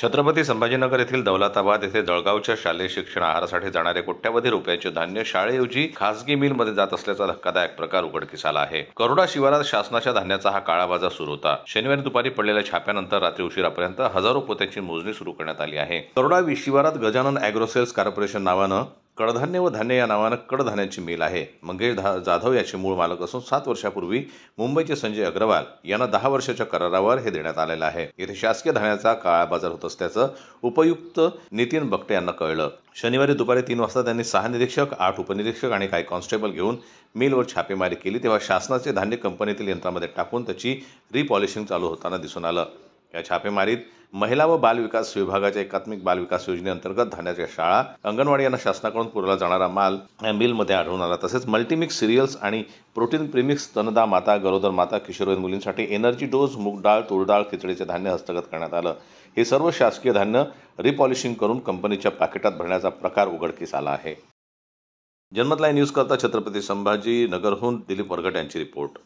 छत्रपती संभाजीनगर येथील दौलताबाद येथे जळगावच्या शालेय शिक्षण आहारासाठी जाणारे कोट्यावधी रुपयांचे धान्य शाळेऐवजी खासगी मिलमध्ये जात असल्याचा धक्कादायक प्रकार उघडकीस आला आहे। करोडा शिवारात शासनाच्या धान्याचा हा काळा बाजार सुरू होता। शनिवारी दुपारी पडलेल्या छाप्यानंतर रात्री उशिरापर्यंत हजारो पोत्यांची मोजणी सुरू करण्यात आली आहे। करोडा शिवारात गजानन ॲग्रोसेल्स कॉर्पोरेशन नावानं कडधान्य व धान्य या नावानं कडधान्याची मिल आहे। मंगेश जाधव याचे मूळ मालक असून 7 वर्षापूर्वी मुंबईचे संजय अग्रवाल यांना 10 वर्षाच्या करारावर हे देण्यात आलेलं आहे। येथे शासकीय धान्याचा काळा बाजार होत असल्याचं उपायुक्त नितीन बकटे यांना कळलं। शनिवारी दुपारी 3 वाजता त्यांनी 6 निरीक्षक, 8 उपनिरीक्षक आणि काही कॉन्स्टेबल घेऊन मिलवर छापेमारी केली, तेव्हा शासनाचे धान्य कंपनीतील यंत्रामध्ये टाकून त्याची रिपॉलिशिंग चालू होताना दिसून आलं। या छापेमारीत महिला व बाल विकास विभागाच्या एकात्मिक बाल विकास योजनेअंतर्गत धान्याच्या शाळा, अंगणवाडी यांना शासनाकडून पुरवला जाणारा माल या मिलमध्ये आढळून आला। तसेच मल्टीमिक्स सिरियल्स आणि प्रोटीन प्रीमिक्स, स्तनदा माता, गरोदर माता, किशोरवयीन मुलींसाठी एनर्जी डोज, मूग डाळ, तूर डाळ, खिचडीचे धान्य हस्तगत करण्यात आलं। हे सर्व शासकीय धान्य रिपॉलिशिंग करून कंपनीच्या पाकिटात भरण्याचा प्रकार उघडकीस आला आहे। जनमत लाईव्ह न्यूज करता छत्रपती संभाजीनगरहून दिलीप वरगट यांची रिपोर्ट।